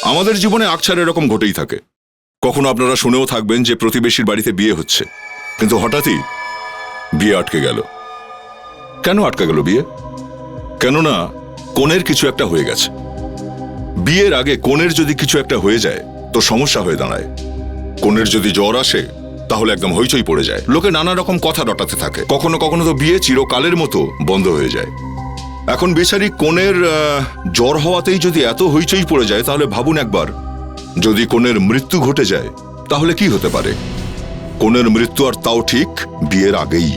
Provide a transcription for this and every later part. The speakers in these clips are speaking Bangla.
আমাদের জীবনে আকছার এরকম ঘটেই থাকে। কখনো আপনারা শুনেও থাকবেন যে প্রতিবেশীর বাড়িতে বিয়ে হচ্ছে, কিন্তু হঠাৎই বিয়ে আটকে গেল। কেন আটকে গেল বিয়ে? কেননা কনের কিছু একটা হয়ে গেছে। বিয়ের আগে কনের যদি কিছু একটা হয়ে যায় তো সমস্যা হয়ে দাঁড়ায়। কনের যদি জ্বর আসে তাহলে একদম হইচই পড়ে যায়, লোকে নানা রকম কথা রটাতে থাকে, কখনো কখনো তো বিয়ে চিরকালের মতো বন্ধ হয়ে যায়। এখন বেচারি কনের জ্বর হওয়াতেই যদি এত হইচই পড়ে যায়, তাহলে ভাবুন একবার, যদি কনের মৃত্যু ঘটে যায় তাহলে কি হতে পারে? কনের মৃত্যু, আর তাও ঠিক বিয়ের আগেই।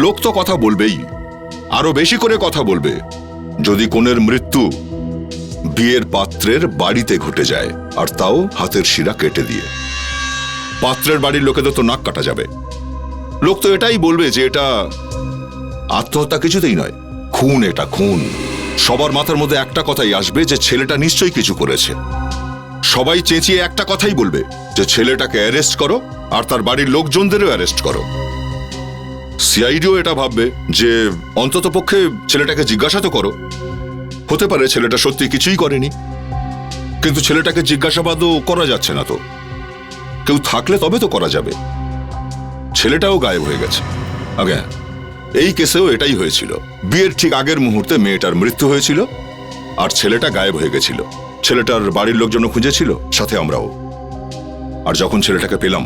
লোক তো কথা বলবেই, আরো বেশি করে কথা বলবে যদি কনের মৃত্যু বিয়ের পাত্রের বাড়িতে ঘটে যায়, আর তাও হাতের শিরা কেটে দিয়ে। পাত্রের বাড়ির লোকেদের তো নাক কাটা যাবে। লোক তো এটাই বলবে যে এটা আত্মহত্যা কিছুতেই নয়, খুন, এটা খুন। সবার মাথার মধ্যে একটা কথাই আসবে যে ছেলেটা নিশ্চয়ই কিছু করেছে। সবাই চেঁচিয়ে একটা কথাই বলবে যে ছেলেটাকে অ্যারেস্ট করো, আর তার বাড়ির লোকজনদেরও অ্যারেস্ট করো। সিআইডিও এটা ভাববে যে অন্তত পক্ষে ছেলেটাকে জিজ্ঞাসা তো করো। হতে পারে ছেলেটা সত্যি কিছুই করেনি, কিন্তু ছেলেটাকে জিজ্ঞাসাবাদও করা যাচ্ছে না। তো কেউ থাকলে তবে তো করা যাবে। ছেলেটাও গায়েব হয়ে গেছে। আগে এই কেসেও এটাই হয়েছিল। বিয়ের ঠিক আগের মুহূর্তে মেয়েটার মৃত্যু হয়েছিল, আর ছেলেটা গায়েব হয়ে গেছিল। ছেলেটার বাড়ির লোকজনও খুঁজেছিল, সাথে আমরাও। আর যখন ছেলেটাকে পেলাম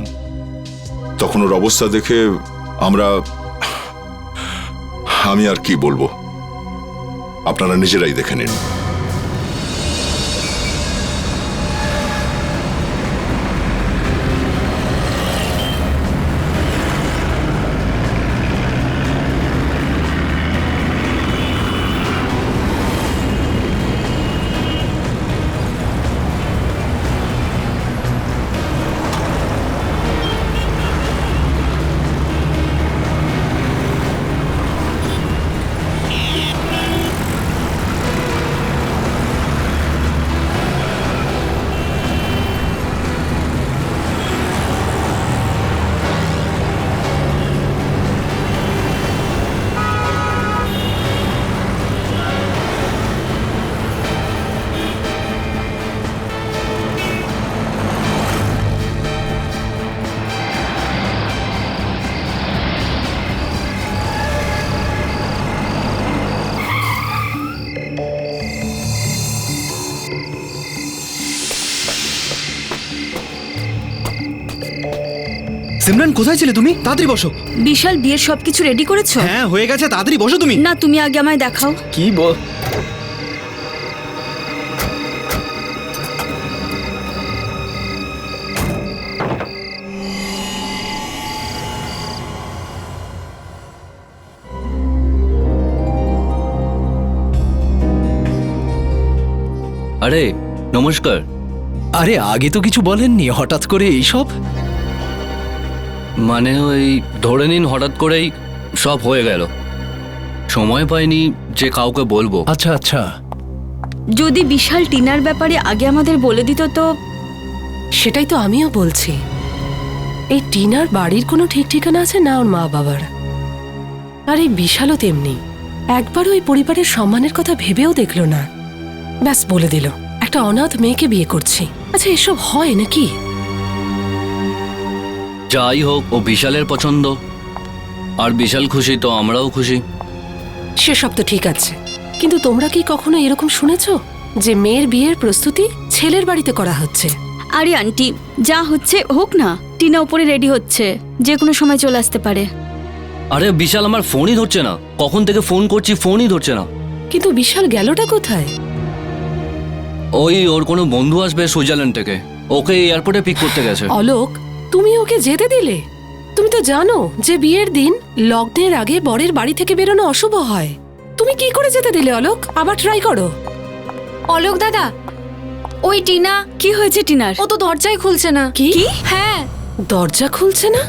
তখন ওর অবস্থা দেখে আমি আর কি বলবো, আপনারা নিজেরাই দেখে নিন। সিমরান, কোথায় ছিলে তুমি? তাড়াতাড়ি বসো। বিশাল বিয়ের সবকিছু রেডি করেছো? হ্যাঁ, হয়ে গেছে, তাড়াতাড়ি বসো তুমি। না, তুমি আগে আমায় দেখাও। কি বল? আরে নমস্কার। আরে আগে তো কিছু বলেননি, হঠাৎ করে এইসব? মানে ওই ধরে নিন হঠাৎ করেই সব হয়ে গেল, সময় পাইনি যে কাউকে বলবো। আচ্ছা আচ্ছা। যদি বিশাল টিনার ব্যাপারে আগে আমাদের বলে দিত তো। সেটাই তো আমিও বলছি। এই টিনার বাড়ির কোনো ঠিক ঠিকানা আছে না ওর মা বাবার। আর এই বিশালও তেমনি, একবারও এই পরিবারের সম্মানের কথা ভেবেও দেখলো না। ব্যাস বলে দিল একটা অনাথ মেয়েকে বিয়ে করছি। আচ্ছা, এসব হয় নাকি? যাই হোক, ও বিশালের পছন্দ, আর বিশাল খুশি তো আমরাও খুশি। সেসব তো ঠিক আছে, কিন্তু তোমরা কি কখনো এরকম শুনেছো যে মেয়ের বিয়ের প্রস্তুতি ছেলের বাড়িতে করা হচ্ছে? আরে আন্টি, যা হচ্ছে হোক না। টিনা উপরে রেডি হচ্ছে, যে কোনো সময় চলে আসতে পারে। আরে বিশাল আমার ফোনই ধরছে না, কখন থেকে ফোন করছি ফোনই ধরছে না। কিন্তু বিশাল গেলটা কোথায়? ওই ওর কোনো বন্ধু আসবে সুইজারল্যান্ড থেকে, ওকে এয়ারপোর্টে পিক করতে গেছে। অলোক, তুমি ওকে যেতে দিলে? তুমি তো জানো যে বিয়ের দিন লগ্নের আগে বরের বাড়ি থেকে বেরোনো অশুভ হয়। তুমি কি করে যেতে দিলে অলোক? আবার ট্রাই করো। অলোক দাদা, ওই টিনা। কি হয়েছে টিনার? ও তো দরজাই খুলছে না। কি? হ্যাঁ, দরজা খুলছে না?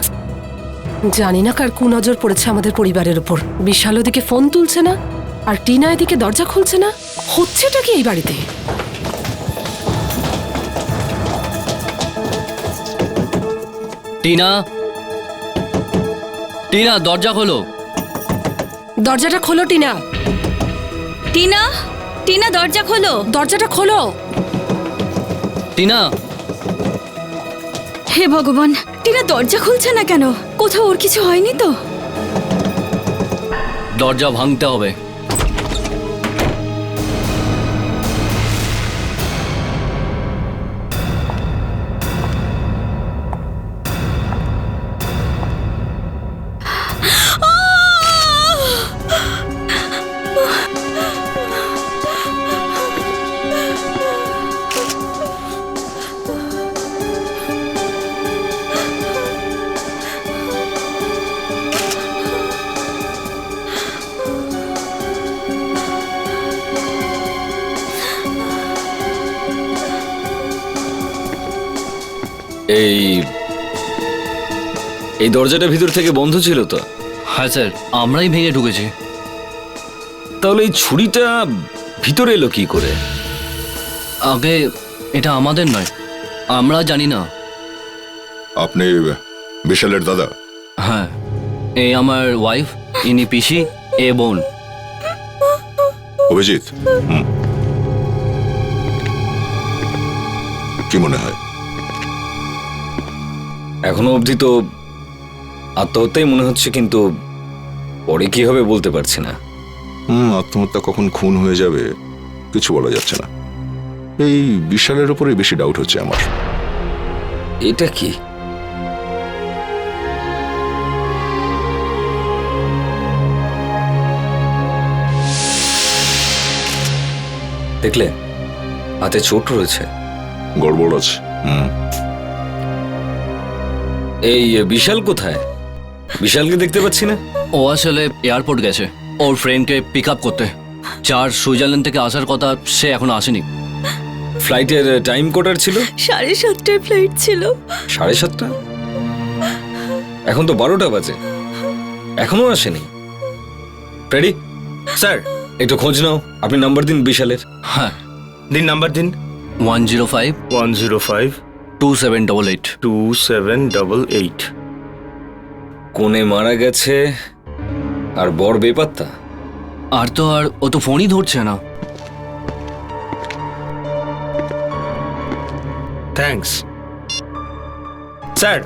জানি না কার কুনজর পড়েছে আমাদের পরিবারের উপর। বিশাল ওদিকে ফোন তুলছে না, আর টিনা এদিকে দরজা খুলছে না। হচ্ছেটা কি এই বাড়িতে? টিনা, টিনা দরজা খোলো। দরজাটা খোলো টিনা। টিনা, টিনা দরজা খোলো। দরজাটা খোলো। টিনা, হে ভগবান, টিনা দরজা খুলছে না কেন? কোথাও ওর কিছু হয়নি তো? দরজা ভাঙতে হবে। এই এই দরজাটা ভিতর থেকে বন্ধ ছিল তো? হ্যাঁ স্যার, আমরাই ভেঙে ঢুকেছি। তাহলে এই ছুরিটা ভিতরে এলো কি করে? আগে এটা আমাদের নয়, আমরা জানি না। আপনি বিশালের দাদা? হ্যাঁ, এই আমার ওয়াইফ, ইনি পিসি, এ বোন। অভিজিৎ, কি মনে হয়? এখনো অবধি তো আত্মহত্যাই মনে হচ্ছে, কিন্তু পরে কি হবে বলতে পারছি না। আত্মহত্যা কখন খুন হয়ে যাবে কিছু বলা যাচ্ছে না। এই বিশালের উপরে বেশি ডাউট হচ্ছে আমার। এটা কি? দেখলে হাতে চোট রয়েছে। গড়বড় আছে। এই বিশাল কোথায়? বিশালকে দেখতে পাচ্ছি না। ও আসলে এয়ারপোর্ট গেছে ওর ফ্রেন্ডকে পিক আপ করতে। যার সুইজারল্যান্ড থেকে আসার কথা সে এখনো আসেনি। ফ্লাইটের টাইম কোটার ছিল? 7:30টায় ফ্লাইট ছিল। 7:30? এখন তো 12টা বাজে, এখনো আসেনি। রেডি স্যার, একটু খোঁজ নাও। আপনি নাম্বার দিন বিশালের। হ্যাঁ, দিন, নাম্বার দিন। 105 105 2788। 2788। কোণে মারা গেছে আর বর বেপাত্তা। আর ও তো ফোনই ধরছে না। Thanks sir.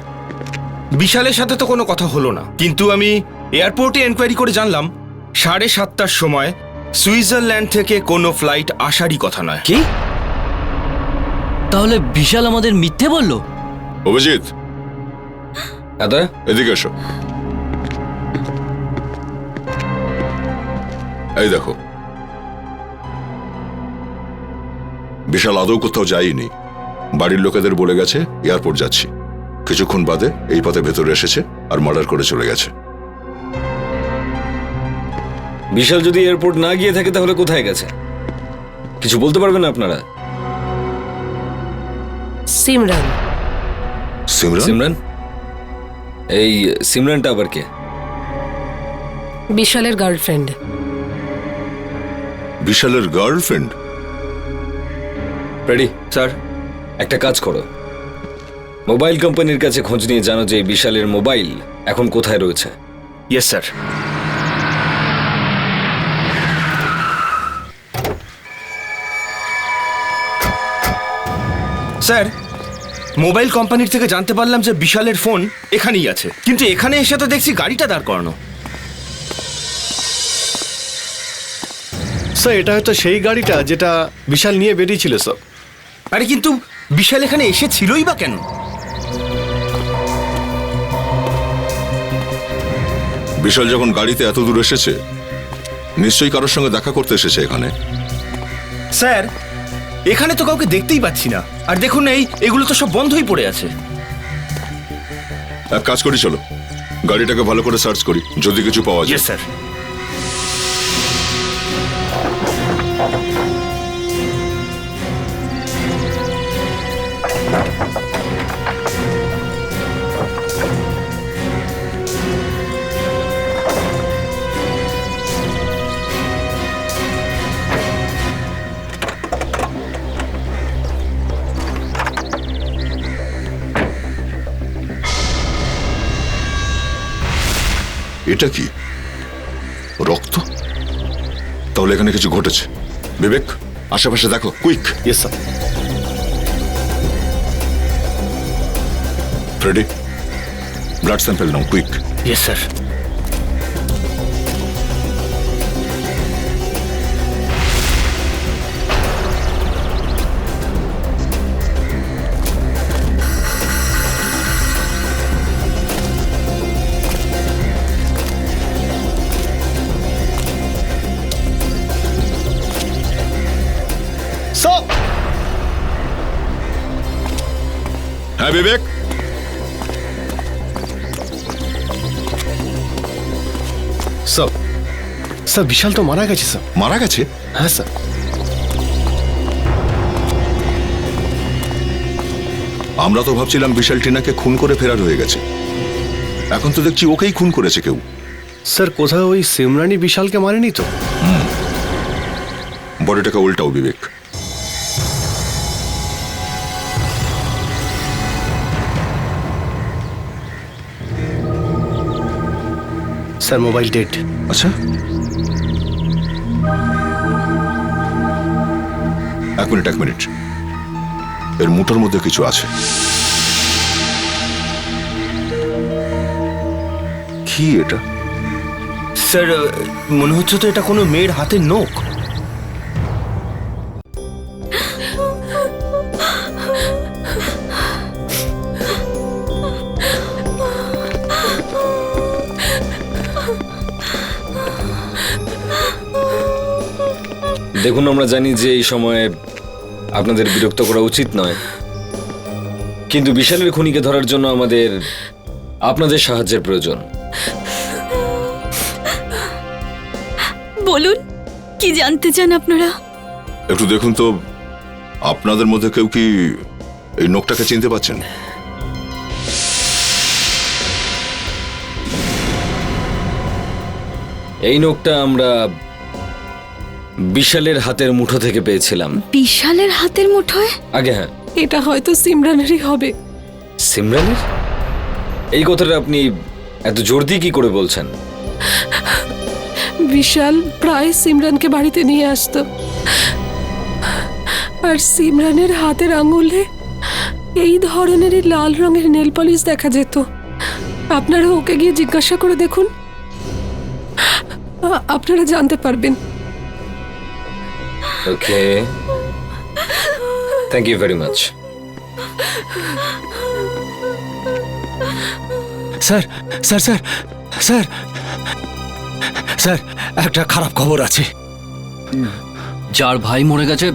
বিশালের সাথে তো কোনো কথা হলো না, কিন্তু আমি এয়ারপোর্টে এনকোয়ারি করে জানলাম 7:30টার সময় সুইজারল্যান্ড থেকে কোনো ফ্লাইট আসারই কথা নয়। কি? তাহলে বিশাল আমাদের মিথ্যে বললো? অভিজিৎ, দাদা এদিকে এসো। এই দেখো, বিশাল আদৌ কোথাও যায়নি। বাড়ির লোকেদের বলে গেছে এয়ারপোর্ট যাচ্ছি। কিছুক্ষণ বাদে এই পথে ভেতরে এসেছে আর মার্ডার করে চলে গেছে। বিশাল যদি এয়ারপোর্ট না গিয়ে থাকে তাহলে কোথায় গেছে কিছু বলতে পারবেন আপনারা? সিমরান। সিমরান? সিমরান? এই সিমরানটা আবার কে? বিশালের গার্লফ্রেন্ড। বিশালের গার্লফ্রেন্ড? রেডি স্যার, একটা কাজ করো, মোবাইল কোম্পানির কাছে খোঁজ নিয়ে জানো যে এই বিশালের মোবাইল এখন কোথায় রয়েছে। Yes sir. স্যার, মোবাইল কোম্পানির থেকে জানতে পারলাম যে বিশালের ফোন এখানেই আছে, কিন্তু এখানে এসে তো দেখছি গাড়িটা দাঁড় করানো। স্যার, এটা হয়তো সেই গাড়িটা যেটা বিশাল নিয়ে বেরিয়েছিল স্যার। আরে কিন্তু বিশাল এখানে এসেছিলই বা কেন? বিশাল যখন গাড়িতে এত দূর এসেছে নিশ্চয়ই কারোর সঙ্গে দেখা করতে এসেছে এখানে। স্যার, এখানে তো কাউকে দেখতেই পাচ্ছি না, আর দেখুন এগুলো তো সব বন্ধই পড়ে আছে। এক কাজ করি, চলো গাড়িটাকে ভালো করে সার্চ করি, যদি কিছু পাওয়া যায়। Yes sir. এটা কি? রক্ত? তাহলে এখানে কিছু ঘটেছে। বিবেক, আশেপাশে দেখো, quick. Yes sir. Freddie, blood sample নাও, কুইক। Yes sir. স্যার হ্যাঁ বিবেক, স্যার স্যার বিশাল তো মারা গেছে স্যার। মারা গেছে? হ্যাঁ স্যার। আমরা তো ভাবছিলাম বিশাল টিনাকে খুন করে ফেরার হয়ে গেছে, এখন তো দেখছি ওকেই খুন করেছে কেউ। স্যার কোথাও ওই সিমরানি বিশালকে মারেনি তো? বডিটাকে উল্টাও বিবেক। Sir mobile dead. আচ্ছা, এক মিনিট, এর মুঠোর মধ্যে কিছু আছে। কি এটা? স্যার মনে হচ্ছে তো এটা কোনো মেয়ের হাতের নখ। দেখুন, আমরা জানি যে এই সময়ে আপনাদের বিরক্ত করা উচিত নয়, কিন্তু বিশালের খুনিকে ধরার জন্য আমাদের আপনাদের সাহায্যের প্রয়োজন। বলুন, কি জানতে চান আপনারা? একটু দেখুন তো, আপনাদের মধ্যে কেউ কি এই নখটাকে চিনতে পারছেন? এই নখটা আমরা বিশালের হাতের মুঠো থেকে পেয়েছিলাম। বিশালের হাতের মুঠোয়? আগে হ্যাঁ, এটা হয়তো সিমরানেরই হবে। সিমরানের? এই কথাটা আপনি এত জোর দিয়ে কি করে বলছেন? বিশাল প্রায় সিমরানকে বাড়িতে নিয়ে আসতো, আর সিমরানের হাতের আঙুলে এই ধরনেরই লাল রঙের নেল পলিশ দেখা যেত। আপনারা ওকে গিয়ে জিজ্ঞাসা করে দেখুন, আপনারা জানতে পারবেন। Okay, thank you very much. Sir sir sir sir sir, একটা খারাপ খবর আছে। যার ভাই মরে গেছে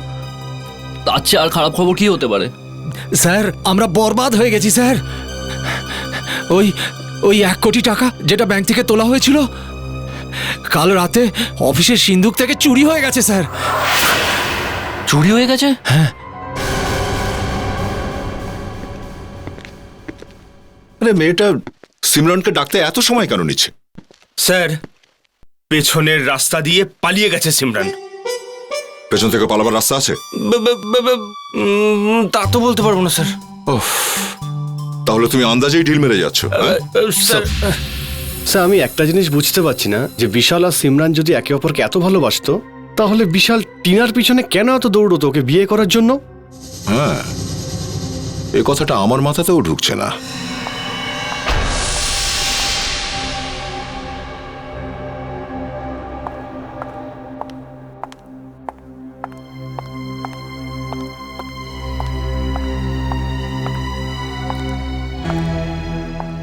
তার চেয়ে আর খারাপ খবর কি হতে পারে? স্যার আমরা বরবাদ হয়ে গেছি স্যার। ওই ওই 1 কোটি টাকা যেটা ব্যাংক থেকে তোলা হয়েছিল, কাল রাতে অফিসের সিন্দুক থেকে চুরি হয়ে গেছে স্যার। চুরি হয়ে গেছে? আরে মেয়েটা সিমরনকে ডাকতে এত সময় কেন নিচ্ছে? স্যার, পেছনের রাস্তা দিয়ে পালিয়ে গেছে সিমরান। পেছন থেকে পালাবার রাস্তা আছে? তা তো বলতে পারবো না স্যার। তাহলে তুমি আন্দাজেই ঢিল মেরে যাচ্ছ, হ্যাঁ? স্যার স্যার আমি একটা জিনিস বুঝতে পারছি না, যে বিশাল আর সিমরান যদি একে অপরকে এত ভালোবাসতো, তাহলে বিশাল টিনার পিছনে কেন এত দৌড়তো ওকে বিয়ে করার জন্য? হ্যাঁ, এই কথাটা আমার মাথাতেও ঢুকছে না।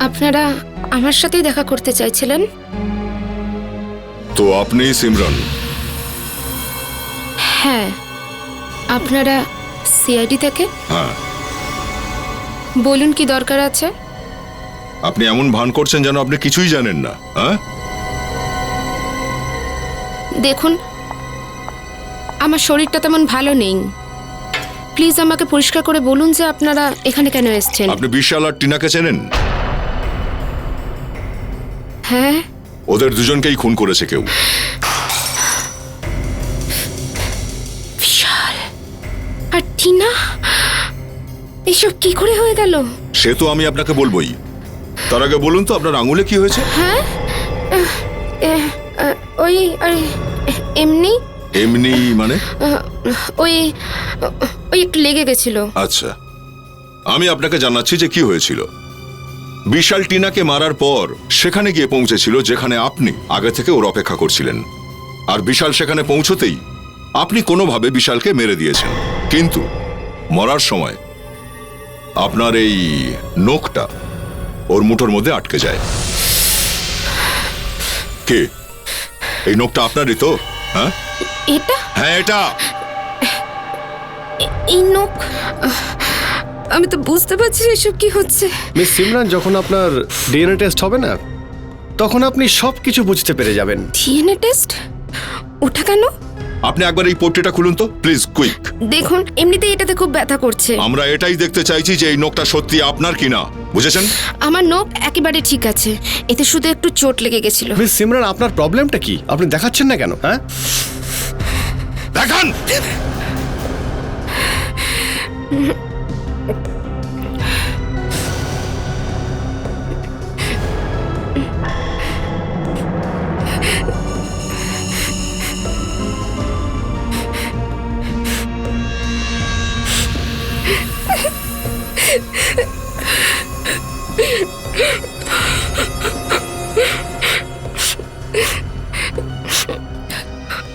আপনারা আমার সাথেই দেখা করতে চাইছিলেন? তো আপনি সিমরন? হ্যাঁ। আপনারা সিআইডি থেকে? হ্যাঁ। বলুন কি দরকার আছে? আপনি এমন ভান করছেন যেন আপনি কিছুই জানেন না, হ্যাঁ? দেখুন, আমার শরীরটা তেমন ভালো নেই। প্লিজ আমাকে পরিষ্কার করে বলুন যে আপনারা এখানে কেন এসেছেন। আপনি বিশাল আর টিনাকে চেনেন? হ্যাঁ। ওদের দুজনকেই খুন করেছে কেউ। বিশাল আর টিনা, এসব কি করে হয়ে গেল? সে তো আমি আপনাকে বলবোই। তার আগে বলুন তো আপনার আঙুলে কি হয়েছে? হ্যাঁ, ওই এমনি। এমনি মানে? ওই ওই একটু লেগে গেছিল। আচ্ছা, আমি আপনাকে জানাচ্ছি যে কি হয়েছিল। বিশাল টিনাকে মারার পর সেখানে গিয়ে পৌঁছেছিল যেখানে আপনি আগে থেকে ওর অপেক্ষা করছিলেন, আর বিশাল সেখানে পৌঁছতেই আপনি কোনোভাবে বিশালকে মেরে দিয়েছেন। কিন্তু মরার সময় আপনার এই নোকটা ওর মুঠোর মধ্যে আটকে যায়। কে এই নোকটা আপনারই তো? হ্যাঁ এটা হ্যাঁ এটা। এই নখ, আমি তো বুঝতে পারছি না এসব কি হচ্ছে। মিস সিমরান, যখন আপনার ডিএনএ টেস্ট হবে না, তখন আপনি সব কিছু বুঝতে পেরে যাবেন। DNA test? ওটা কেন? আপনি একবার এই পট্টিটা খুলুন তো প্লিজ, কুইক। দেখুন, এমনিতেই এটাতে খুব ব্যথা করছে। আমরা এটাই দেখতে চাইছি যে এই নোকটা সত্যি আপনার কিনা, বুঝেছেন? আমার নখ একেবারে ঠিক আছে, এতে শুধু একটু চোট লেগে গেছিল। মিস সিমরান, আপনার প্রবলেমটা কি? আপনি দেখাচ্ছেন না কেন? হ্যাঁ, দেখান।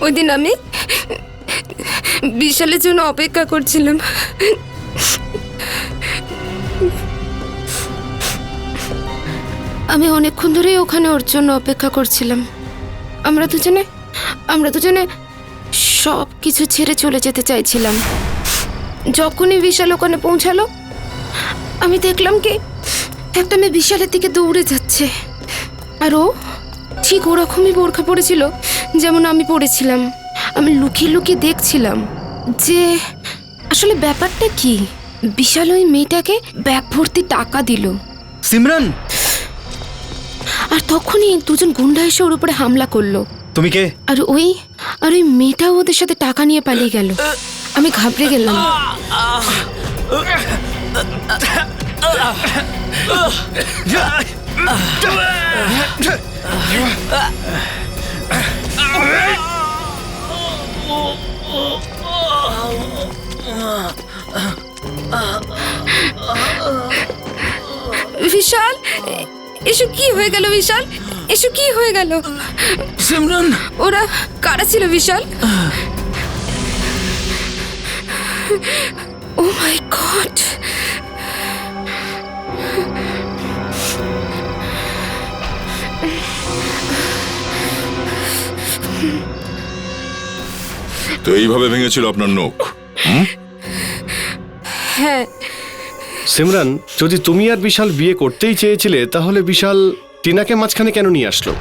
ওই দিন আমি বিশালের জন্য অপেক্ষা করছিলাম। আমি অনেকক্ষণ ধরেই ওখানে ওর জন্য অপেক্ষা করছিলাম। আমরা দুজনে সব কিছু ছেড়ে চলে যেতে চাইছিলাম। যখনই বিশাল ওখানে পৌঁছালো, আমি দেখলাম কি একটা মেয়ে বিশালের দিকে দৌড়ে যাচ্ছে, আর ও ঠিক ওরকমই বোরখা পড়েছিল যেমন আমি পড়েছিলাম। আমি লুকিয়ে লুকিয়ে দেখছিলাম যে আসলে ব্যাপারটা কি। বিশাল ওই মেয়েটাকে ব্যাগ ভর্তি টাকা দিল। সিমরান, আর তখনই দুজন গুন্ডা এসে ওর উপরে হামলা করলো। তুমি কে? আর ওই মেয়েটাও ওদের সাথে টাকা নিয়ে পালিয়ে গেল। আমি ঘাবড়ে গেলাম। বিশাল, এসব কি হয়ে গেল? বিশাল, এসব কি হয়ে গেল? সিমরান, ওরা কারা ছিল বিশাল? ও মাই গড! তো এইভাবে ভেঙেছিল আপনার নোক? হ্যাঁ। সিমরান, যদি তুমি আর বিশাল বিয়ে করতেই চেয়েছিলে, তাহলে বিশাল টিনাকে মাঝখানে কেন নিয়ে আসলো?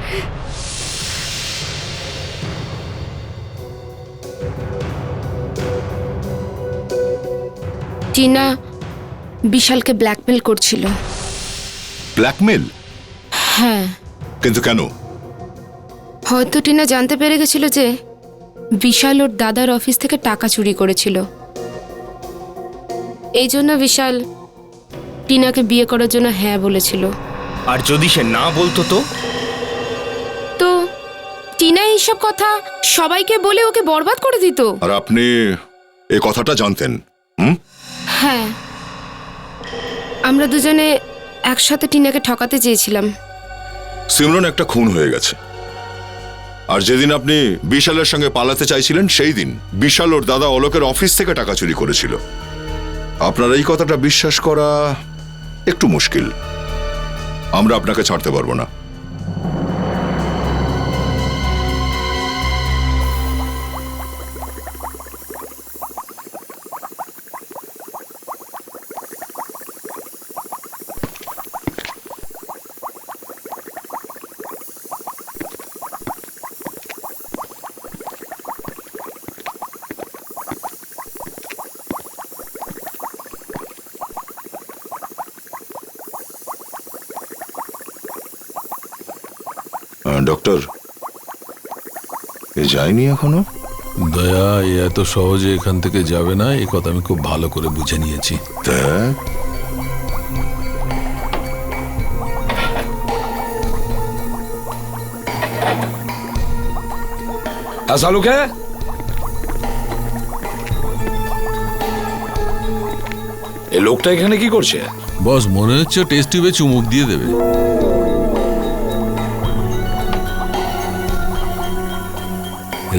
টিনা বিশালকে ব্ল্যাকমেল করছিল। ব্ল্যাকমেল? হ্যাঁ। কিন্তু কেন? হয়তো টিনা জানতে পেরে গেছিল যে বিশাল ওর দাদার অফিস থেকে টাকা চুরি করেছিল। এই জন্য বিশাল টিনাকে বিয়ে করার জন্য হ্যাঁ বলেছিল। আর যদি সে না বলতো তো? তো টিনা এইসব কথা সবাইকে বলে ওকে বরবাদ করে দিত। আর আপনি এই কথাটা জানতেন? হ্যাঁ, আমরা দুজনে একসাথে টিনাকে ঠকাতে চেয়েছিলাম। সিমরন, একটা খুন হয়ে গেছে। আর যেদিন আপনি বিশালের সঙ্গে পালাতে চাইছিলেন, সেই দিন বিশাল ওর দাদা অলোকের অফিস থেকে টাকা চুরি করেছিল। আপনার এই কথাটা বিশ্বাস করা একটু মুশকিল। আমরা আপনাকে ছাড়তে পারবো না। ডক্টর, এ যায়নি এখনো? দয়া, এ এত সহজে এখান থেকে যাবে না, এই কথা আমি খুব ভালো করে বুঝে নিয়েছি। দেখ, শালুকে, এই লোকটা এখানে কি করছে? বস মনে হচ্ছে টেস্ট টিউবে চুমুক দিয়ে দেবে।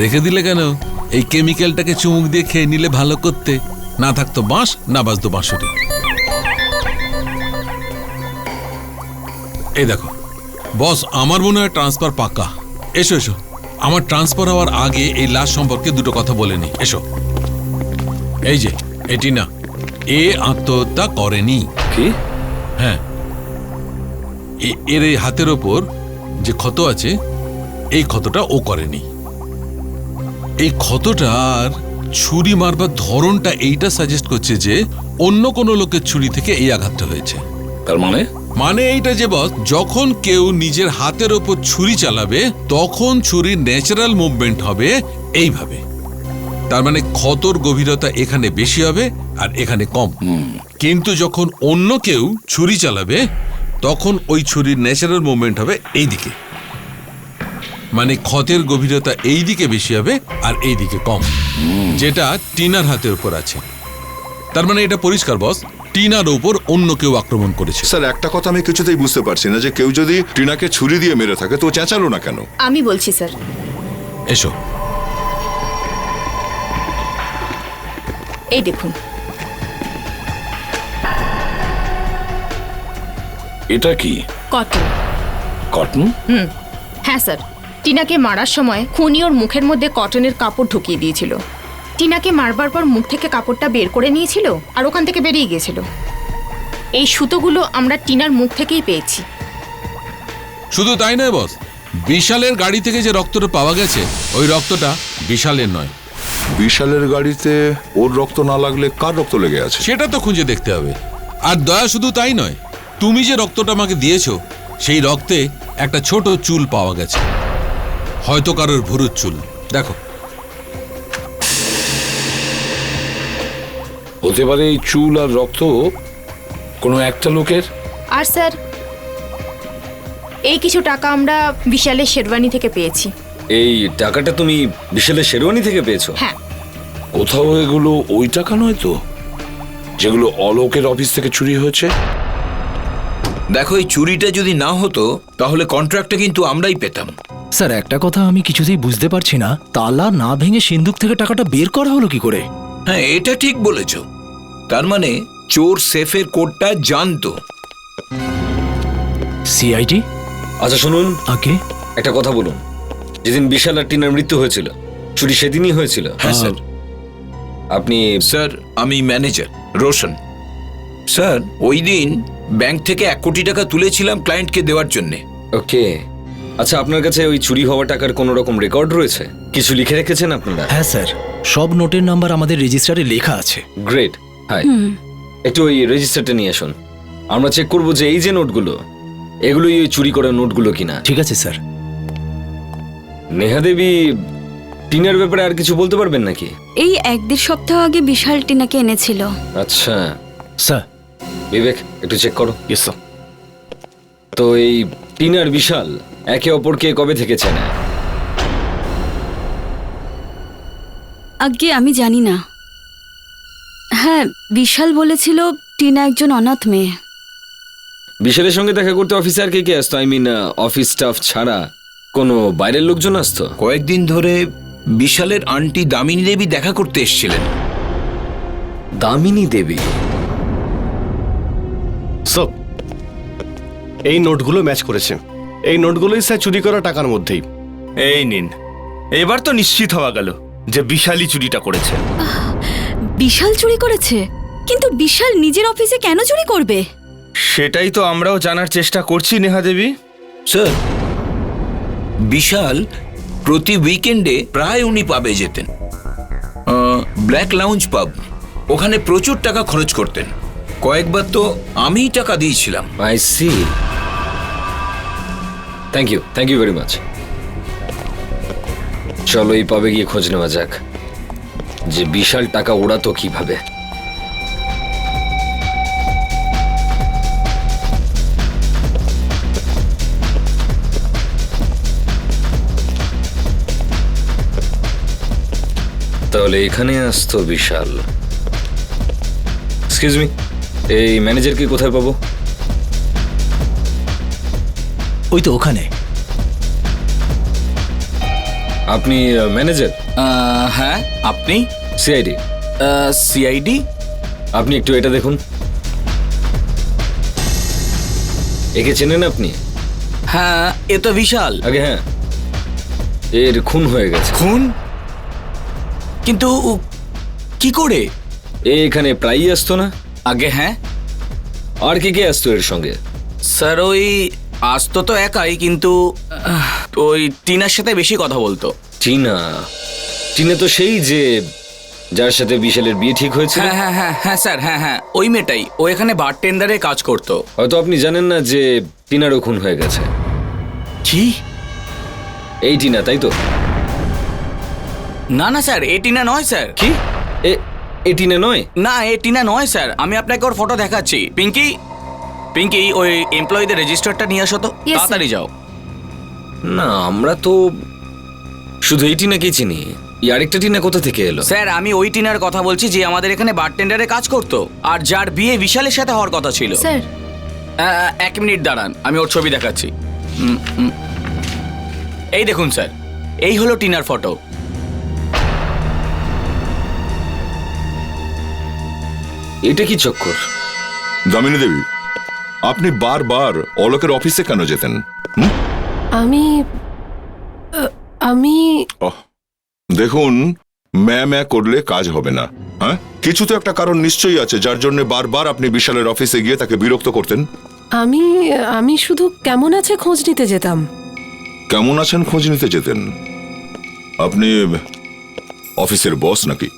রেখে দিলে কেন? এই কেমিক্যালটাকে চুমুক দিয়ে খেয়ে নিলে ভালো করতে, না থাকতো বাঁশ, না বাজতো বাঁশরি। এই দেখো বস, আমার মনে হয় ট্রান্সফার পাক্কা। এসো এসো, আমার ট্রান্সফার হওয়ার আগে এই লাশ সম্পর্কে দুটো কথা বলে নি। এসো। এই যে এটি না, এ আত্মহত্যা করেনি। কি? হ্যাঁ, এর এই হাতের ওপর যে ক্ষত আছে, এই ক্ষতটা ও করেনি। এই ক্ষতটার ছুরি মারবার ধরনটা এইটা সাজেস্ট করছে যে অন্য কোনো লোকের ছুরি থেকে এই আঘাতটা হয়েছে। তার মানে এইটা যে বস, যখন কেউ নিজের হাতের ওপর ছুরি চালাবে তখন ছুরির ন্যাচারাল মুভমেন্ট হবে এইভাবে। তার মানে ক্ষতর গভীরতা এখানে বেশি হবে আর এখানে কম। কিন্তু যখন অন্য কেউ ছুরি চালাবে তখন ওই ছুরির ন্যাচারাল মুভমেন্ট হবে এইদিকে। মানে ক্ষতের গভীরতা এই দিকে বেশি হবে আর এই দিকে কম, যেটা টিনার হাতের উপর আছে। তার মানে এটা পরিষ্কার বস, টিনার উপর অন্য কেউ আক্রমণ করেছে। স্যার, একটা কথা আমি কিছুতেই বুঝতে পারছি না যে কেউ যদি টিনাকে ছুরি দিয়ে মেরে থাকে তো চেঁচালো না কেন? আমি বলছি স্যার। এসো। এই দেখুন, এটা কি? কটন। কটন? হ্যাঁ স্যার, টিনাকে মারার সময় খুনি ওর মুখের মধ্যে কটনের কাপড় ঢুকিয়ে দিয়েছিল। টিনাকে মারবার পর মুখ থেকে কাপড়টা বের করে নিয়েছিল আর ওখান থেকে বেরিয়ে গিয়েছিল। এই সুতোগুলো আমরা টিনার মুখ থেকেই পেয়েছি। শুধু তাই নয় বস, বিশালের গাড়ি থেকে যে রক্তটা পাওয়া গেছে ওই রক্তটা বিশালের নয়। বিশালের গাড়িতে ওর রক্ত না লাগলে কার রক্ত লেগে আছে সেটা তো খুঁজে দেখতে হবে। আর দয়া, শুধু তাই নয়, তুমি যে রক্তটা আমাকে দিয়েছো সেই রক্তে একটা ছোট চুল পাওয়া গেছে, হয়তো কারোর ভুরুর চুল। দেখো। হতে পারে এই চুল আর রক্ত কোনো একটা লোকের। আর স্যার, এই কিছু টাকা আমরা বিশালের শেরওয়ানি থেকে পেয়েছি। এই টাকাটা তুমি বিশালের শেরওয়ানি থেকে পেয়েছো? হ্যাঁ। কোথাও এগুলো ওই টাকা নয় তো যেগুলো অলোকের অফিস থেকে চুরি হয়েছে? দেখো, এই চুরিটা যদি না হতো তাহলে কন্ট্রাক্টটা কিন্তু আমরাই পেতাম। স্যার, একটা কথা আমি কিছুতেই বুঝতে পারছি না, তালা না ভেঙে সিন্দুক থেকে টাকাটা বের করা হলো কি করে? হ্যাঁ, এটা ঠিক বলেছ। তার মানে চোর সেফের কোডটা জানতো। সিআইডি? আচ্ছা শুনুন, আগে একটা কথা বলুন। যেদিন বিশাল আর টিনার মৃত্যু হয়েছিল চুরি সেদিনই হয়েছিল? হ্যাঁ স্যার। আপনি? স্যার, আমি ম্যানেজার রোশন। স্যার, ওই দিন ব্যাংক থেকে 1 কোটি টাকা তুলেছিলাম ক্লায়েন্টকে দেওয়ার জন্য। ওকে। আচ্ছা, আপনার কাছে ওই চুরি হওয়া টাকার কোনো রকম রেকর্ড রয়েছে? কিছু লিখে রেখেছেন আপনারা? হ্যাঁ স্যার, সব নোটের নাম্বার আমাদের রেজিস্টারে লেখা আছে। গ্রেট। হাই, একটু ওই রেজিস্টারটা নিয়ে আসুন, আমরা চেক করবো যে এই যে নোটগুলো এগুলোই ওই চুরি করা নোটগুলো কিনা। ঠিক আছে স্যার। নেহা দেবী, টিনার ব্যাপারে আর কিছু বলতে পারবেন নাকি? এই 1-1.5 সপ্তাহ আগে বিশাল টিনাকে এনেছিল। আচ্ছা স্যার। বিবেক, একটু চেক করো। Yes sir. তো এই টিনার বিশাল একে অপরকে কবে থেকে চেনে? আগে আমি জানি না। হ্যাঁ, বিশাল বলেছিল টিনা একজন অনাথ মেয়ে। বিশালের সঙ্গে দেখা করতে অফিসে আর কে কে আসতো? আই মিন অফিস স্টাফ ছাড়া কোনো বাইরের লোকজন আসতো? কয়েকদিন ধরে বিশালের আন্টি দামিনী দেবী দেখা করতে এসেছিলেন। দামিনী দেবী? সব এই নোটগুলো ম্যাচ করেছে। এই নোটগুলোই স্যার চুরি করা টাকার মধ্যেই। এই নিন, এবার তো নিশ্চিত হওয়া গেল যে বিশালই চুরিটা করেছে। বিশাল চুরি করেছে? কিন্তু বিশাল নিজের অফিসে কেন চুরি করবে? সেটাই তো আমরাও জানার চেষ্টা করছি নেহা দেবী। স্যার, বিশাল প্রতি উইকেন্ডে প্রায় উনি পাবে যেতেন। ব্ল্যাক লাউঞ্জ পাব, ওখানে প্রচুর টাকা খরচ করতেন। কয়েকবার তো আমিই টাকা দিয়েছিলাম। I see. Thank you very much. চলো এই পাবে গিয়ে খোঁজ নেওয়া যাক যে বিশাল টাকা ওড়াতো কিভাবে। তাহলে এখানে আসতো বিশাল। এক্সকিউজ মি, এই ম্যানেজারকে কোথায় পাবো? ওই তো ওখানে। আপনি ম্যানেজার? হ্যাঁ, আপনি? সিআইডি। সিআইডি? আপনি একটু এটা দেখুন। একে চেনেন আপনি? হ্যাঁ, এ তো বিশাল। আগে হ্যাঁ, এর খুন হয়ে গেছে। খুন? কিন্তু কি করে? এ এখানে প্রায়ই আসতো না? আগে হ্যাঁ। আর কে আসতো এর সঙ্গে? স্যার ওই আসতো তো একাই, কিন্তু ওই টিনার সাথে বেশি কথা বলতো। টিনা? টিনা তো সেই যে যার সাথে বিশালের বিয়ে ঠিক হয়েছে। হ্যাঁ হ্যাঁ হ্যাঁ হ্যাঁ স্যার, হ্যাঁ হ্যাঁ, ওই মেয়েটাই। ও এখানে বারটেন্ডারে কাজ করতো। হয়তো আপনি জানেন না যে টিনারও খুন হয়ে গেছে। কি? এই টিনা, তাই তো? না না স্যার, এ টিনা নয় স্যার। কি? এ টিনা নয়? না, এ টিনা নয় স্যার। আমি আপনাকে ওর ফটো দেখাচ্ছি। পিঙ্কি, পিঙ্কি, ওই এমপ্লয়ীদের রেজিস্টারটা নিয়ে আসো তো, Yes, তাড়াতাড়ি যাও। না, আমরা তো শুধু এই টিনাকেই চিনি। এই আরেকটা টিনা কোথা থেকে এলো? স্যার আমি ওই টিনার কথা বলছি যে আমাদের এখানে বারটেন্ডারে কাজ করতো, আর যার বিয়ে বিশালের সাথে হওয়ার কথা ছিল। স্যার, 1 মিনিট দাঁড়ান, আমি ওর ছবি দেখাচ্ছি। এই দেখুন স্যার, এই হলো টিনার ফটো। এটা কি চক্কর? দামিনী দেবী, আপনি বারবার অলোকের অফিসে কেন যেতেন? আমি আমি ওহ, দেখুন, ম্যা করলে কাজ হবে না। হ্যাঁ, কিছু তো একটা কারণ নিশ্চয়ই আছে যার জন্য বারবার আপনি বিশালের অফিসে গিয়ে তাকে বিরক্ত করতেন। আমি আমি শুধু কেমন আছে খোঁজ নিতে যেতাম। কেমন আছেন খোঁজ নিতে যেতেন? আপনি অফিসের বস নাকি?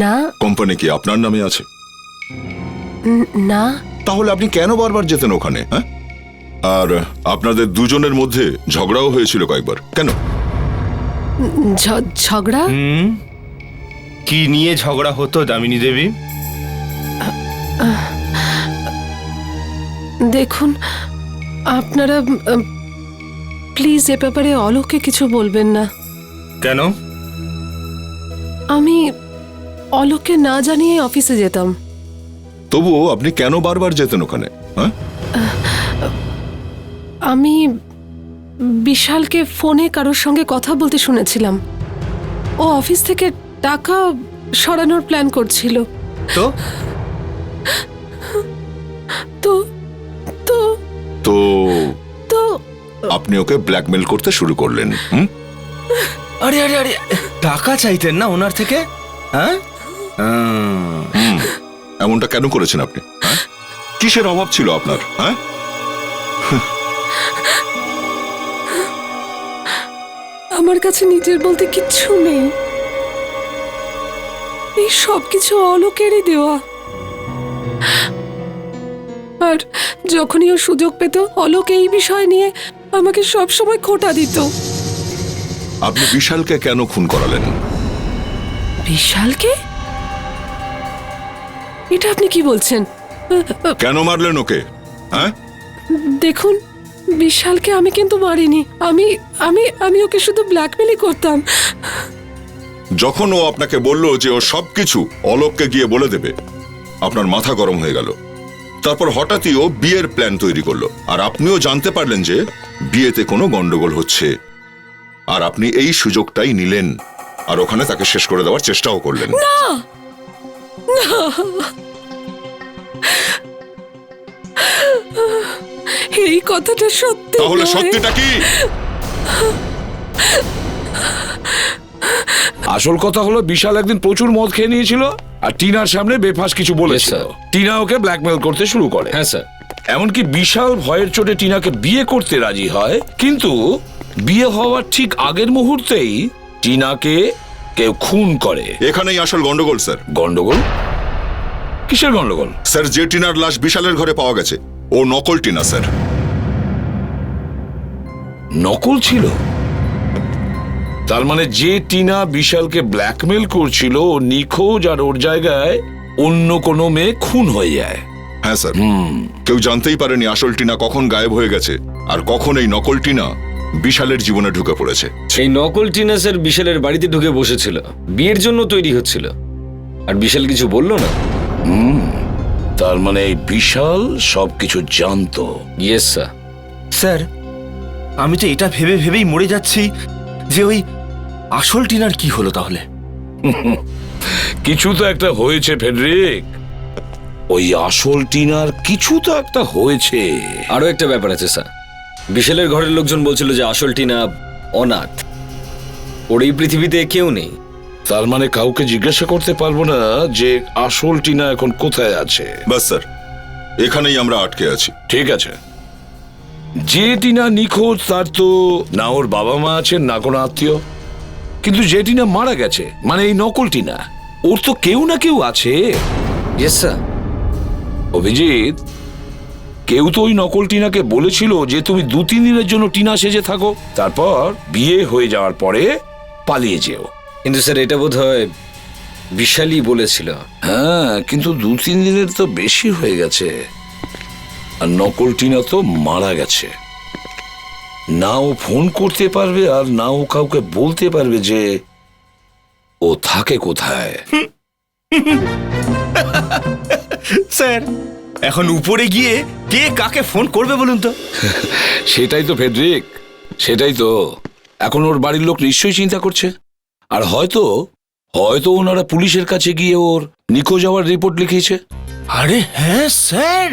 না কোম্পানি কি আপনার নামে আছে? না। তাহলে আপনি কেন বারবার যেতেন ওখানে? হ্যাঁ, আর আপনাদের দুজনের মধ্যে ঝগড়াও হয়েছিল কয়েকবার, কেন? ঝগড়া? কি নিয়ে ঝগড়া হতো দামিনী দেবী? দেখুন, আপনারা প্লিজ এ ব্যাপারে অলোককে কিছু বলবেন না। কেন? আমি অলোককে না জানিয়ে অফিসে যেতাম। তবুও আপনি কেন বারবার যেতেন ওখানে? হ্যাঁ, আমি বিশালকে ফোনে কারোর সঙ্গে কথা বলতে শুনেছিলাম। ও অফিস থেকে টাকা সরানোর প্ল্যান করছিল। তো তো তো তো তো আপনি ওকে ব্ল্যাকমেল করতে শুরু করলেন। আরে আরে আরে, টাকা চাইতেন না ওনার থেকে? হ্যাঁ, এমনটা কেন করেছেন আপনি? হ্যাঁ, কিসের অভাব ছিল আপনার? হ্যাঁ, আমার কাছে নিজের বলতে কিচ্ছু নেই। এই সব কিছু অলোকেরই দেওয়া। আর যখনই ও সুযোগ পেত, অলোক এই বিষয় নিয়ে আমাকে সব সময় খোঁটা দিত। আপনি বিশালকে কেন খুন করালেন? বিশালকে? এটা আপনি কি বলছেন? কেন মারলেন ওকে? হ্যাঁ, দেখুন, বিশালকে আমি কিন্তু মারিনি। আমি আমি আমি ওকে শুধু ব্ল্যাকমেলই করতাম। যখন ও আপনাকে বলল যে ও সবকিছু অলোককে গিয়ে বলে দেবে, আপনার মাথা গরম হয়ে গেল। তারপর হঠাৎই ও বিয়ের প্ল্যান তৈরি করলো, আর আপনিও জানতে পারলেন যে বিয়েতে কোনো গন্ডগোল হচ্ছে, আর আপনি এই সুযোগটাই নিলেন আর ওখানে তাকে শেষ করে দেওয়ার চেষ্টাও করলেন। এই কথাটা সত্যি। তাহলে নয়। সত্যিটা কি? আসল কথা হলো বিশাল একদিন প্রচুর মদ খেয়ে নিয়েছিল আর টিনার সামনে বেফাস কিছু বলেছিল। Yes, sir. টিনা ওকে ব্ল্যাকমেল করতে শুরু করে। হ্যাঁ স্যার। এমনকি বিশাল ভয়ের চোটে টিনাকে বিয়ে করতে রাজি হয়, কিন্তু বিয়ে হওয়ার ঠিক আগের মুহূর্তেই টিনাকে কেউ খুন করে। এখানেই আসল গন্ডগোল স্যার। গন্ডগোল? কিসের গন্ডগোল? স্যার, যে টিনার লাশ বিশালের ঘরে পাওয়া গেছে ও নকল টিনা স্যার। নকল ছিল? তার মানে যে টিনা বিশালকে ব্ল্যাকমেল করছিল ও নিখোঁজ, আর ওর জায়গায় অন্য কোনো মেয়ে খুন হয়ে যায়। হ্যাঁ স্যার, কেউ জানতেই পারেনি আসল টিনা কখন গায়েব হয়ে গেছে আর কখন এই নকল টিনা বিশালের জীবনে ঢুকে পড়েছে। সেই নকল টিনা স্যার বিশালের বাড়িতে ঢুকে বসেছিল, বিয়ের জন্য তৈরি হচ্ছিল, আর বিশাল কিছু বলল না। তার মানে এই বিশাল সবকিছু জানতো। Yes sir. স্যার, আমি তো এটা ভেবে ভেবেই মরে যাচ্ছি যে ওই আসল টিনার কি হলো তাহলে। কিছু তো একটা হয়েছে ফেডরিক, ওই আসল টিনার কিছু তো একটা হয়েছে। আরো একটা ব্যাপার আছে স্যার, বিশালের ঘরের লোকজন বলছিল যে আসল টিনা অনাথ, ওর এই পৃথিবীতে কেউ নেই। তার মানে কাউকে জিজ্ঞাসা করতে পারবো না যে আসল টিনা এখন কোথায় আছে। বাস স্যার, এখানেই আমরা আটকে আছি। ঠিক আছে, যে টিনা নিখোঁজ তার তো না ওর বাবা মা আছেন না কোনো আত্মীয়, কিন্তু যে টিনা মারা গেছে মানে এই নকল টিনা, ওর তো কেউ না কেউ আছে। Yes sir. অভিজিৎ, কেউ তো ওই নকল টিনাকে বলেছিল যে তুমি 2-3 দিনের জন্য টিনা সেজে থাকো, তারপর বিয়ে হয়ে যাওয়ার পরে পালিয়ে যেও। কিন্তু স্যার এটা বোধ হয় বিশালই বলেছিল। হ্যাঁ, কিন্তু 2-3 দিনের তো বেশি হয়ে গেছে, আর নকল টিনা তো মারা গেছে। না ও ফোন করতে পারবে আর না ও কাউকে বলতে পারবে যে ও থাকে কোথায়। স্যার, এখন উপরে গিয়ে কে কাকে ফোন করবে বলুন তো? সেটাই তো ফেডরিক, সেটাই তো। এখন ওর বাড়ির লোক নিশ্চয়ই চিন্তা করছে, আর হয়তো হয়তো ওনারা পুলিশের কাছে গিয়ে ওর নিখোঁজ হওয়ার রিপোর্ট লিখিয়েছে। আরে হ্যাঁ স্যার,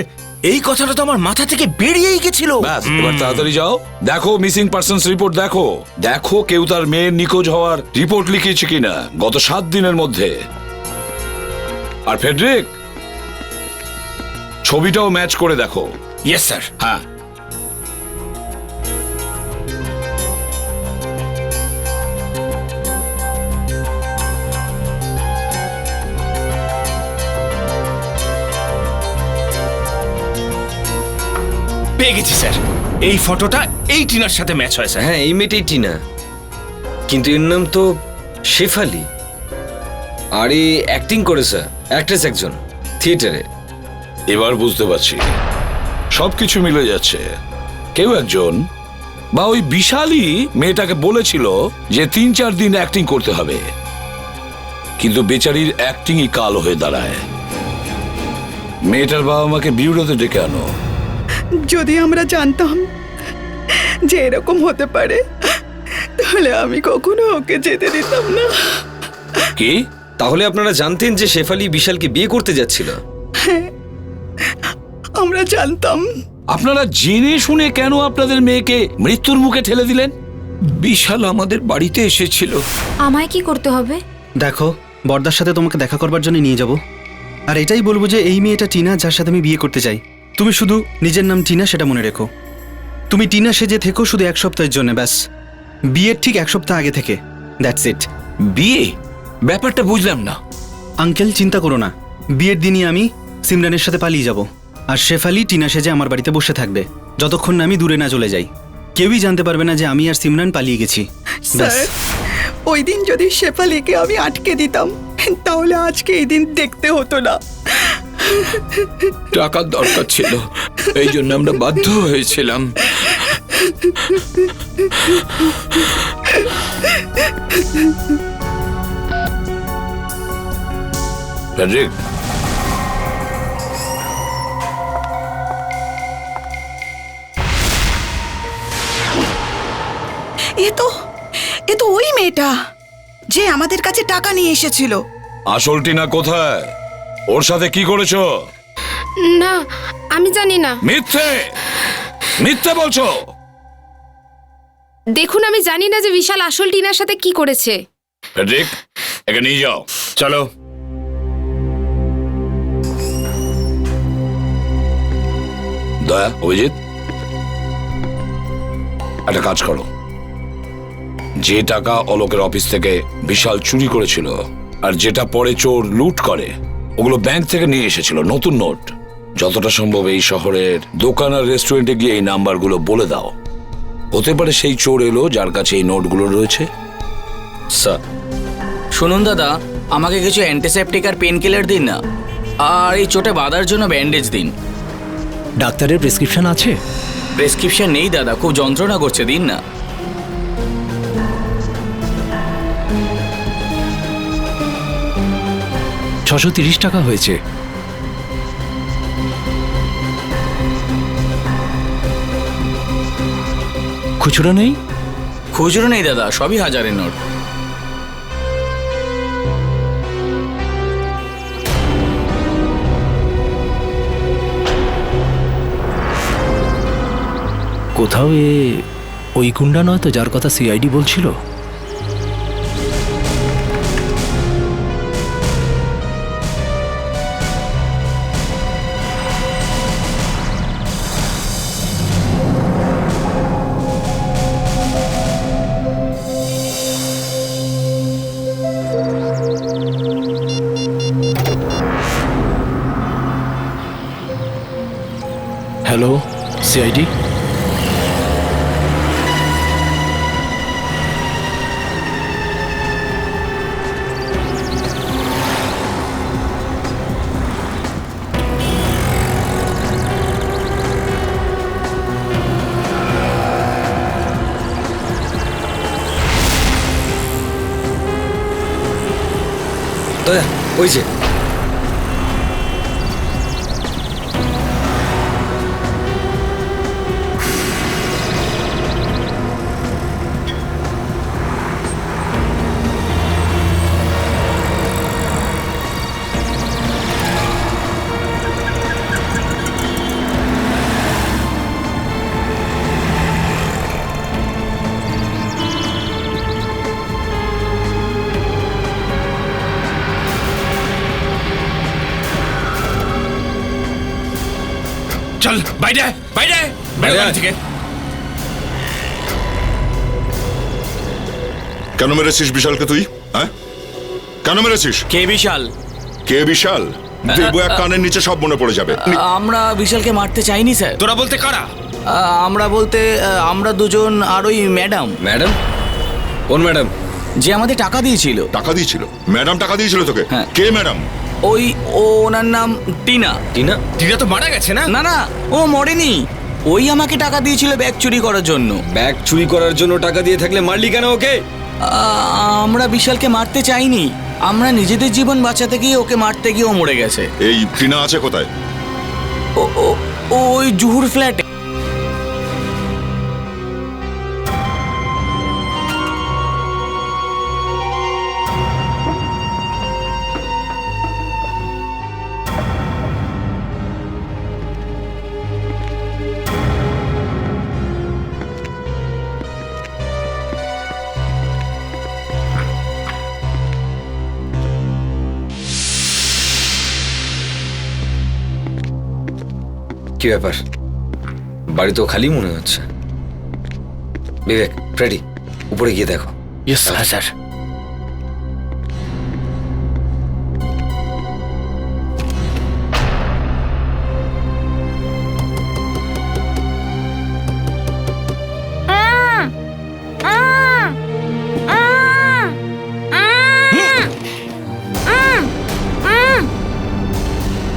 এই কথাটা তো আমার মাথা থেকে বেরিয়েই গেছিল। ব্যাস, এবার তাড়াতাড়ি যাও, দেখো মিসিং পার্সনস রিপোর্ট, দেখো দেখো কেউ তার মেয়ের নিখোঁজ হওয়ার রিপোর্ট লিখিয়েছে কিনা গত 7 দিনের মধ্যে। আর ফেডরিক, ছবিটাও ম্যাচ করে দেখো। Yes sir. হ্যাঁ, পেয়ে গেছি স্যার, এই ফটোটা এই টিনার সাথে ম্যাচ হয় স্যার। হ্যাঁ, এই মেয়েটাই টিনা, কিন্তু এর নাম তো শেফালি। আর এই অ্যাক্টিং করে স্যার, অ্যাক্ট্রেস একজন থিয়েটারে। এবার বুঝতে পারছি, সবকিছু মিলে যাচ্ছে। কেউ একজন বা ওই বিশালই মেয়েটাকে বলেছিল যে 3-4 দিন অ্যাক্টিং করতে হবে, কিন্তু বেচারির অ্যাক্টিংই কালো হয়ে দাঁড়ায়। মেয়েটার বাবা মাকে বিউরোতে ডেকে আনো। যদি আমরা জানতাম যে এরকম হতে পারে, তাহলে আমি কখনো ওকে যেতে দিতাম না। কি? তাহলে আপনারা জানতেন যে শেফালি বিশালকে বিয়ে করতে যাচ্ছিল? আমরা জানতাম। আপনারা জেনে শুনে কেন আপনাদের মেয়েকে মৃত্যুর মুখে ঠেলে দিলেন? বিশাল আমাদের বাড়িতে এসেছিল। আমায় কি করতে হবে? দেখো, বর্দার সাথে তোমাকে দেখা করবার জন্য নিয়ে যাব, আর এটাই বলবো যে এই মেয়েটা টিনা, যার সাথে আমি বিয়ে করতে চাই। তুমি শুধু নিজের নাম টিনা সেটা মনে রেখো। তুমি টিনা সেজে থেকো শুধু 1 সপ্তাহের জন্য, ব্যাস। বিয়ের ঠিক 1 সপ্তাহ আগে থেকে, দ্যাটস ইট। বিয়ে? ব্যাপারটা বুঝলাম না। আঙ্কেল, চিন্তা করো না, বিয়ের দিনই আমি সিমরানের সাথে পালিয়ে যাব, আর শেফালি টিনা সেজে আমার বাড়িতে বসে থাকবে যতক্ষণ না আমি দূরে না চলে যাই। কেউই জানতে পারবে না যে আমি আর সিমরান পালিয়ে গেছি। স্যার, ওই দিন যদি শেফালিকে আমি আটকে দিতাম, তাহলে আজকে এই দিন দেখতে হতো না। টাকার দরকার ছিল, এই জন্য আমরা বাধ্য হয়েছিলাম। ফেডরিক, এ তো ওই মেয়েটা যে আমাদের কাছে টাকা নিয়ে এসেছিল। আসল টিনা কোথায়? ওর সাথে কি করেছো? না, আমি জানি না। মিথ্যে মিথ্যে বলছো। দেখুন, আমি জানি না যে বিশাল আসল টিনার সাথে কি করেছে। ফেডরিক, একে নিয়ে যাও। চলো। দয়া, অভিজিৎ, একটা কাজ করো। যে টাকা অলোকের অফিস থেকে বিশাল চুরি করেছিল আর যেটা পরে চোর লুট করে, ওগুলো ব্যাংক থেকে নিয়ে এসেছিল নতুন নোট। যতটা সম্ভব এই শহরের দোকান আর রেস্টুরেন্টে গিয়ে এই নাম্বারগুলো বলে দাও। হতে পারে সেই চোর এলো যার কাছে এই নোটগুলো রয়েছে। স্যার, শুনুন দাদা, আমাকে কিছু অ্যান্টিসেপটিক আর পেন কিলার দিন না, আর এই চোটে বাঁধার জন্য ব্যান্ডেজ দিন। ডাক্তারের প্রেসক্রিপশন আছে? প্রেসক্রিপশন নেই দাদা, খুব যন্ত্রণা করছে, দিন না। $630 হয়েছে। খুচরো নেই? খুচরো নেই দাদা, সবই হাজারের নোট। কোথাও ওই গুন্ডা নয় তো যার কথা সিআইডি বলছিল? Hello, CID? দয়া, ওই যে চল বাইরে বাইরে বাইরে বাড়ি থেকে। কেন মেরেছিস বিশালকে তুই? হ্যাঁ, কেন মেরেছিস? কে বিশাল? কে বিশাল? দেবো এক কানের নিচে সব মনে পড়ে যাবে। আমরা বিশালকে মারতে চাইনি স্যার। তোরা বলতে কারা? আমরা বলতে আমরা দুজন আর ওই ম্যাডাম। ম্যাডাম? কোন ম্যাডাম? যে আমাদের টাকা দিয়েছিল। টাকা দিয়েছিল? ম্যাডাম টাকা দিয়েছিল তোকে? হ্যাঁ। কে ম্যাডাম? ওনার নাম টিনা। টিনা? টিনা তো মারা গেছে না? না না, ও মরেনি। ওই আমাকে টাকা দিয়েছিল ব্যাগ চুরি করার জন্য। ব্যাগ চুরি করার জন্য টাকা দিয়ে থাকলে মারলি কেন ওকে? আমরা বিশালকে মারতে চাইনি, আমরা নিজেদের জীবন বাঁচাতে গিয়ে ওকে মারতে গিয়ে ও মরে গেছে। এই টিনা আছে কোথায়? ওই জুহুর ফ্ল্যাটে। কি ব্যাপার, বাড়ি তো খালি মনে হচ্ছে। বিবেক, ফ্রেডি, উপরে গিয়ে দেখো। Yes sir.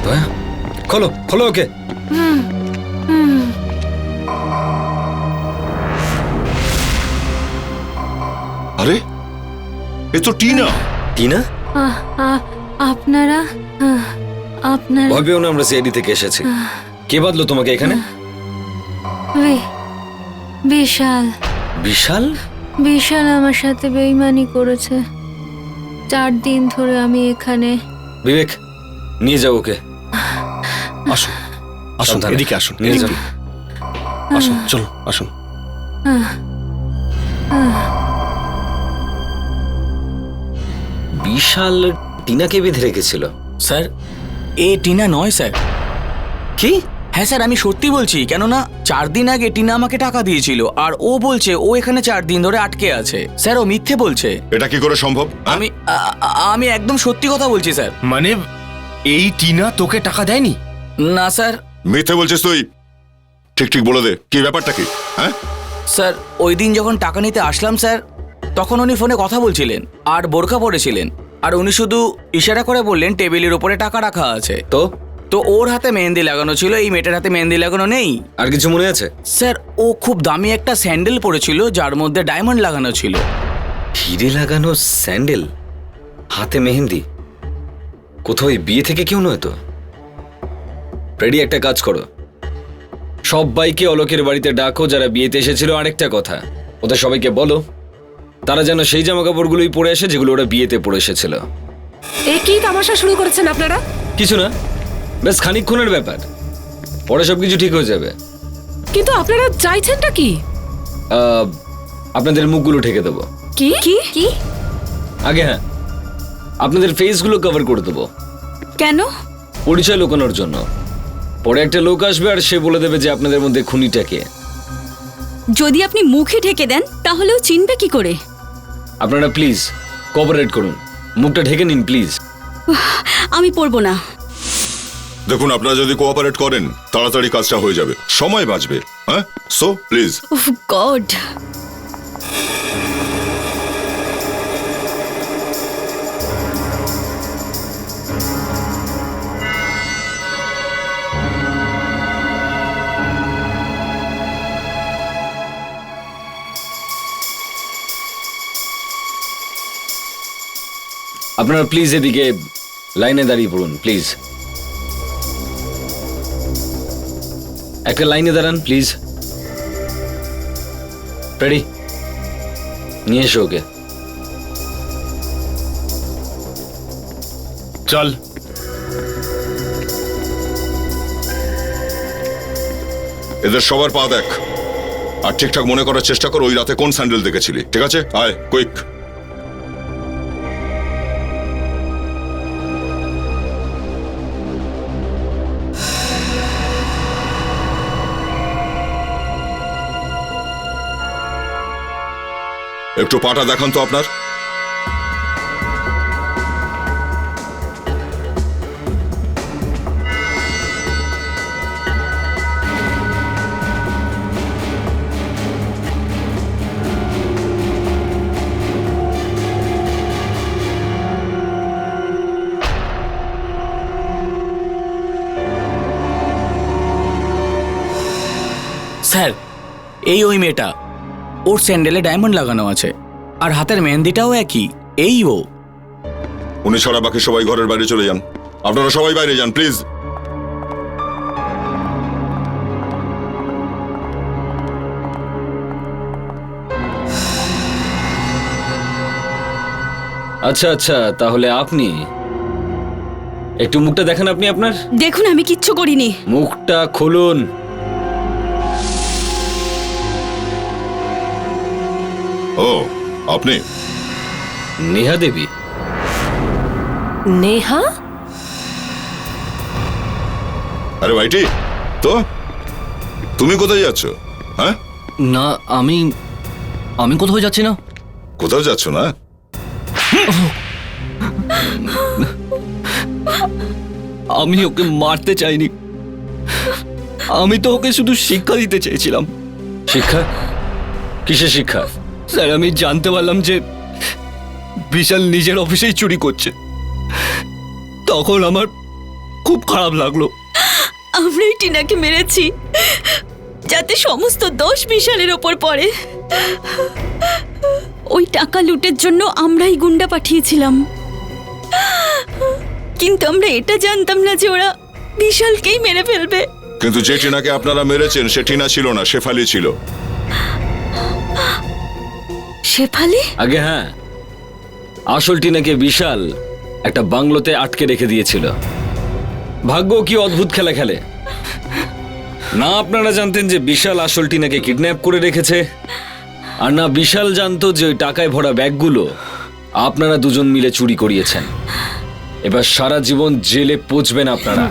দয়া, খোলো খোলো ওকে। আরে এ তো টিনা। টিনা? আপনারা আপনারা ভয় পেও না, আমরা সিআইডি থেকে এসেছি। কে বাদলো তোমাকে এখানে? বিশাল। বিশাল? বিশাল আমার সাথে বেইমানি করেছে। 4 দিন ধরে আমি এখানে। বিবেক, নিয়ে যাও ওকে। আসুন আসুন, সাবধানে। এদিকে আসুন, নিয়ে যাও। আসুন, চলো আসুন। বিশাল টিনাকে বেঁধে রেখেছিল? স্যার, এ টিনা নয় স্যার। কি? হ্যাঁ স্যার, আমি সত্যি বলছি। কেননা 4 দিন আগে টিনা আমাকে টাকা দিয়েছিল, আর ও বলছে ও এখানে 4 দিন ধরে আটকে আছে। স্যার, ও মিথ্যে বলছে। এটা কি করে সম্ভব? আমি একদম সত্যি কথা বলছি স্যার। মানে এই টিনা তোকে টাকা দেয়নি? না স্যার। মিথ্যে বলছিস তুই? ঠিক ঠিক বলে দে, কি ব্যাপারটা কি? হ্যাঁ স্যার, ওই দিন যখন টাকা নিতে আসলাম স্যার, তখন উনি ফোনে কথা বলছিলেন আর বোরকা পরেছিলেন, আর উনি শুধু ইশারা করে বললেন টেবিলের উপরে টাকা রাখা আছে। তো ওর হাতে মেহেন্দি লাগানো ছিল, এই মেয়েটার হাতে মেহেন্দি লাগানো নেই। আর কিছু মনে আছে? স্যার, ও খুব দামি একটা স্যান্ডেল পরেছিল যার মধ্যে ডায়মন্ড লাগানো ছিল। হিরে লাগানো স্যান্ডেল, হাতে মেহেন্দি। কোথাও বিয়ে থেকে কেউ নয় তো? ফ্রেডি, একটা কাজ করো, সবাইকে অলোকের বাড়িতে ডাকো যারা বিয়েতে এসেছিল। আরেকটা কথা, ওদের সবাইকে বলো তারা যেন সেই জামা কাপড়গুলোই পরে আসে যেগুলো ওরা বিয়েতে পরে এসেছিল। এ কি তামাশা শুরু করেছেন আপনারা? কিছু না, বেশ খানিকক্ষণের ব্যাপার, পরে সবকিছু ঠিক হয়ে যাবে। কিন্তু আপনারা চাইছেনটা কি? আপনাদের মুখগুলো ঢেকে দেবো। কি কি কি? আগে হ্যাঁ, আপনাদের ফেসগুলো কভার করে দেবো। কেন? পরিচয় লুকানোর জন্য। পরে একটা লোক আসবে আর সে বলে দেবে যে আপনাদের মধ্যে খুনিটা কে। যদি আপনি মুখে ঢেকে দেন তাহলেও চিনবে কি করে? আপনারা প্লিজ কোঅপারেট করুন, মুখটা ঢেকে নিন প্লিজ। আমি পড়বো না। দেখুন, আপনারা যদি কোঅপারেট করেন তাড়াতাড়ি কাজটা হয়ে যাবে, সময় বাঁচবে। হ্যাঁ, সো প্লিজ। উফ গড। আপনারা প্লিজ এদিকে লাইনে দাঁড়িয়ে পড়ুন প্লিজ। একটা লাইনে দাঁড়ান প্লিজ। রেডি? নিয়ে এসো ওকে। চল। এদের সবার পা দেখ, আর ঠিকঠাক মনে করার চেষ্টা কর ওই রাতে কোন স্যান্ডেল দেখেছিলি। ঠিক আছে, আয় কুইক। একটু পাটা দেখান তো আপনার। স্যার, এই ওই মেয়েটা, ওর স্যান্ডেলে ডায়মন্ড লাগানো আছে আর হাতের মেহেন্দিটাও একই। এই ও। উনি ছাড়া বাকি সবাই ঘরের বাইরে চলে যান। আপনারা সবাই বাইরে যান প্লিজ। আচ্ছা আচ্ছা, তাহলে আপনি একটু মুখটা দেখান। আপনি আপনার দেখুন, আমি কিচ্ছু করিনি। মুখটা খুলুন। ও, আপনি নেহা দেবী? নেহা? আরে ভাইটি, তো তুমি কোথায় যাচ্ছ? হ্যাঁ না, আমি কোথাও যাচ্ছি না। কোথাও যাচ্ছ না? আমি ওকে মারতে চাইনি, আমি তো ওকে শুধু শিক্ষা দিতে চেয়েছিলাম। শিক্ষা? কিসের শিক্ষা? স্যার, আমি জানতে পারলাম যে বিশাল নিজের অফিসেই চুরি করছে, তখন আমার খুব খারাপ লাগলো। আমরাই টিনাকে মেরেছি যাতে সমস্ত দোষ বিশালের ওপর পড়ে। ওই টাকা লুটের জন্য আমরাই গুন্ডা পাঠিয়েছিলাম, কিন্তু আমরা এটা জানতাম না যে ওরা বিশালকেই মেরে ফেলবে। কিন্তু যে টিনাকে আপনারা মেরেছেন সে টিনা ছিল না, শেফালি ছিল। শেফালি? আগে হ্যাঁ, আসল টিনাকে বিশাল একটা বাংলোতে আটকে রেখে দিয়েছিল। ভাগ্য কি অদ্ভুত খেলা খেলে। না আপনারা জানতেন যে বিশাল আসল টিনাকে কিডন্যাপ করে রেখেছে, আর না বিশাল জানতো যে ওই টাকায় ভরা ব্যাগগুলো আপনারা দুজন মিলে চুরি করিয়েছেন। এবার সারা জীবন জেলে পচবেন আপনারা।